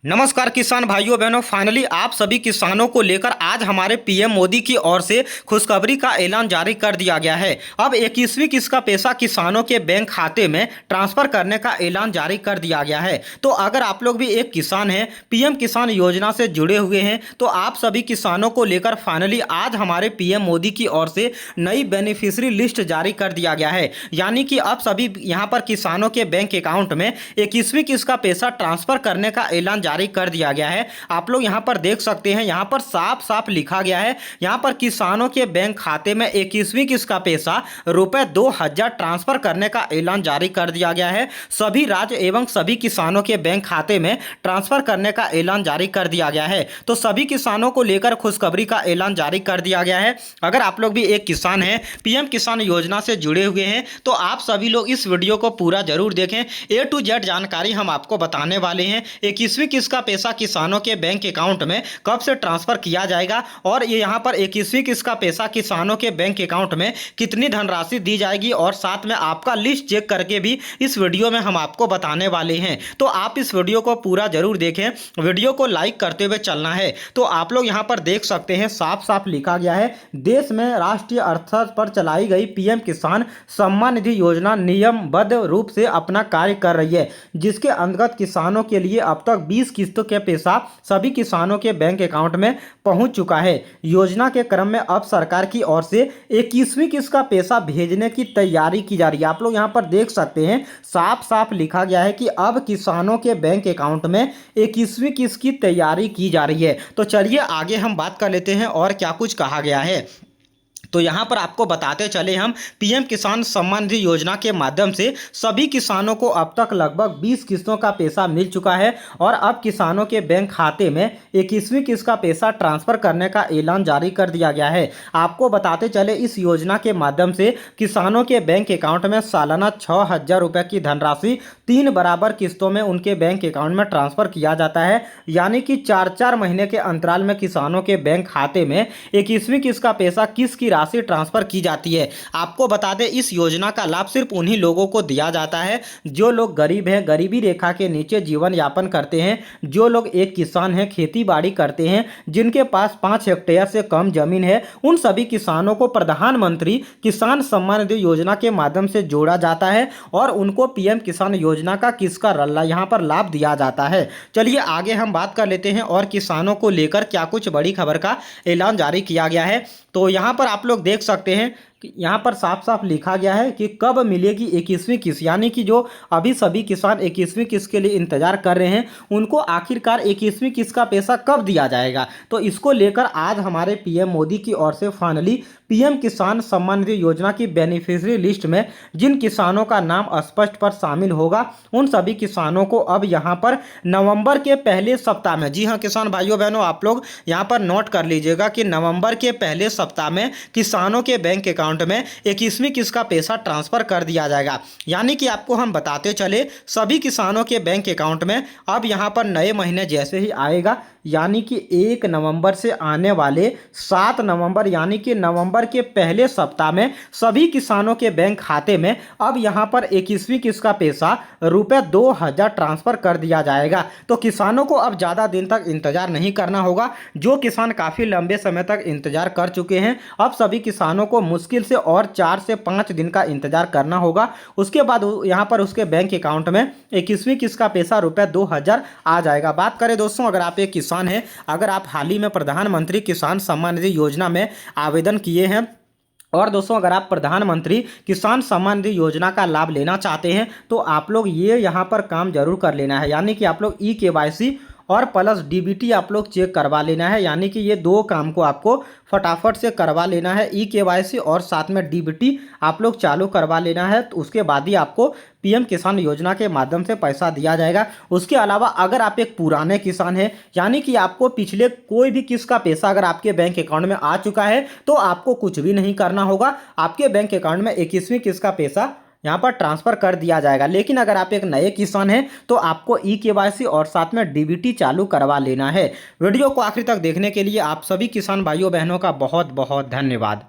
नमस्कार किसान भाइयों बहनों, फाइनली आप सभी किसानों को लेकर आज हमारे पीएम मोदी की ओर से खुशखबरी का ऐलान जारी कर दिया गया है। अब 21वीं किस्त का पैसा किसानों के बैंक खाते में ट्रांसफर करने का ऐलान जारी कर दिया गया है। तो अगर आप लोग भी एक किसान हैं, पीएम किसान योजना से जुड़े हुए हैं, तो आप सभी किसानों को लेकर फाइनली आज हमारे पीएम मोदी की ओर से नई बेनिफिशियरी लिस्ट जारी कर दिया गया है। यानी कि अब सभी यहाँ पर किसानों के बैंक अकाउंट में 21वीं किस्त का पैसा ट्रांसफर करने का ऐलान जारी कर दिया गया है। आप लोग यहां पर देख सकते हैं, यहां पर साफ साफ लिखा गया है, यहां पर किसानों के बैंक खाते में 21वीं किस्त का पैसा रुपए 2000 ट्रांसफर करने का ऐलान जारी कर दिया गया है। सभी राज्य एवं सभी किसानों के बैंक खाते में ट्रांसफर करने का ऐलान जारी कर दिया गया है। तो सभी किसानों को लेकर खुशखबरी का ऐलान जारी कर दिया गया है। अगर आप लोग भी एक किसान हैं, पीएम किसान योजना से जुड़े हुए हैं, तो आप सभी लोग इस वीडियो को पूरा जरूर देखें। ए टू जेड जानकारी हम आपको बताने वाले हैं। 21वीं किस्त का पैसा किसानों के बैंक अकाउंट में कब से ट्रांसफर किया जाएगा और ये यहाँ पर 21वीं किस्त का पैसा किसानों के बैंक अकाउंट में कितनी धनराशि दी जाएगी, और साथ में आपका लिस्ट चेक करके भी इस वीडियो में हम आपको बताने वाले हैं। तो आप इस वीडियो को पूरा जरूर देखें, वीडियो को लाइक करते हुए चलना है। तो आप लोग यहाँ पर देख सकते हैं, साफ साफ लिखा गया है, देश में राष्ट्रीय अर्थ पर चलाई गई पीएम किसान सम्मान निधि योजना नियमबद्ध रूप से अपना कार्य कर रही है, जिसके अंतर्गत किसानों के लिए अब तक 20 किस्तों के पैसा सभी किसानों के बैंक अकाउंट में पहुंच चुका है। योजना के क्रम में अब सरकार की ओर से 21वीं किस्त का पैसा भेजने की तैयारी की जा रही है। आप लोग यहां पर देख सकते हैं, साफ साफ लिखा गया है कि अब किसानों के बैंक अकाउंट में 21वीं किस्त की तैयारी की जा रही है। तो चलिए आगे हम बात कर लेते हैं और क्या कुछ कहा गया है। तो यहाँ पर आपको बताते चले हम, पीएम किसान सम्मान निधि योजना के माध्यम से सभी किसानों को अब तक लगभग 20 किस्तों का पैसा मिल चुका है और अब किसानों के बैंक खाते में 21वीं किस्त का पैसा ट्रांसफर करने का ऐलान जारी कर दिया गया है। आपको बताते चले, इस योजना के माध्यम से किसानों के बैंक अकाउंट में सालाना 6000 रुपये की धनराशि 3 बराबर किस्तों में उनके बैंक अकाउंट में ट्रांसफर किया जाता है। यानी कि 4-4 महीने के अंतराल में किसानों के बैंक खाते में 21वीं किस्त का पैसा किस राशि ट्रांसफर की जाती है। आपको बता दें, इस योजना का लाभ सिर्फ उन्हीं लोगों को दिया जाता है जो लोग गरीब हैं, गरीबी रेखा के नीचे जीवन यापन करते हैं, जो लोग एक किसान हैं, खेती बाड़ी करते हैं, जिनके पास 5 हेक्टेयर से कम जमीन है। उन सभी किसानों को प्रधानमंत्री किसान सम्मान निधि योजना के माध्यम से जोड़ा जाता है और उनको पीएम किसान योजना का किसका रल्ला यहाँ पर लाभ दिया जाता है। चलिए आगे हम बात कर लेते हैं और किसानों को लेकर क्या कुछ बड़ी खबर का ऐलान जारी किया गया है। तो यहाँ पर आप लोग देख सकते हैं कि यहाँ पर साफ साफ लिखा गया है कि कब मिलेगी 21वीं किस्त। यानी कि जो अभी सभी किसान 21वीं किस्त के लिए इंतजार कर रहे हैं, उनको आखिरकार 21वीं किस्त का पैसा कब दिया जाएगा। तो इसको लेकर आज हमारे पीएम मोदी की ओर से फाइनली पीएम किसान सम्मान निधि योजना की बेनिफिशियरी लिस्ट में जिन किसानों का नाम स्पष्ट पर शामिल होगा, उन सभी किसानों को अब यहाँ पर नवंबर के पहले सप्ताह में, जी हाँ किसान भाइयों बहनों, आप लोग यहाँ पर नोट कर लीजिएगा कि नवंबर के पहले सप्ताह में किसानों के बैंक अकाउंट में 21वीं किस्त का पैसा ट्रांसफर कर दिया जाएगा। यानी कि आपको हम बताते चले, सभी किसानों के बैंक अकाउंट में अब यहाँ पर नए महीने जैसे ही आएगा, यानी कि 1 नवंबर से आने वाले 7 नवंबर, यानी कि नवंबर के पहले सप्ताह में सभी किसानों के बैंक खाते में अब यहाँ पर 21वीं किस्त का पैसा रुपए 2000 ट्रांसफर कर दिया जाएगा। तो किसानों को अब ज़्यादा दिन तक इंतजार नहीं करना होगा। जो किसान काफ़ी लंबे समय तक इंतजार कर चुके हैं, अब सभी किसानों को मुश्किल से और 4 से 5 दिन का इंतजार करना होगा। उसके बाद यहाँ पर उसके बैंक अकाउंट में 21वीं किस्त का पैसा रुपए 2000 आ जाएगा। बात करें दोस्तों, अगर आप एक किसान हैं, अगर आप हाल ही में प्रधानमंत्री किसान सम्मान निधि योजना में आवेदन किए हैं, और दोस्तों अगर आप प्रधानमंत्री किसान सम्मान निधि योजना का लाभ लेना चाहते हैं, तो आप लोग ये यहाँ पर काम जरूर कर लेना है। यानी कि आप लोग ई-केवाईसी और प्लस डीबीटी आप लोग चेक करवा लेना है। यानी कि ये 2 काम को आपको फटाफट से करवा लेना है। ई-केवाईसी और साथ में डीबीटी आप लोग चालू करवा लेना है, तो उसके बाद ही आपको पीएम किसान योजना के माध्यम से पैसा दिया जाएगा। उसके अलावा अगर आप एक पुराने किसान हैं, यानी कि आपको पिछले कोई भी किस्त का पैसा अगर आपके बैंक अकाउंट में आ चुका है, तो आपको कुछ भी नहीं करना होगा। आपके बैंक अकाउंट में 21वीं किस्त का पैसा यहाँ पर ट्रांसफर कर दिया जाएगा। लेकिन अगर आप एक नए किसान हैं, तो आपको ई-केवाईसी और साथ में डीबीटी चालू करवा लेना है। वीडियो को आखिर तक देखने के लिए आप सभी किसान भाइयों बहनों का बहुत बहुत धन्यवाद।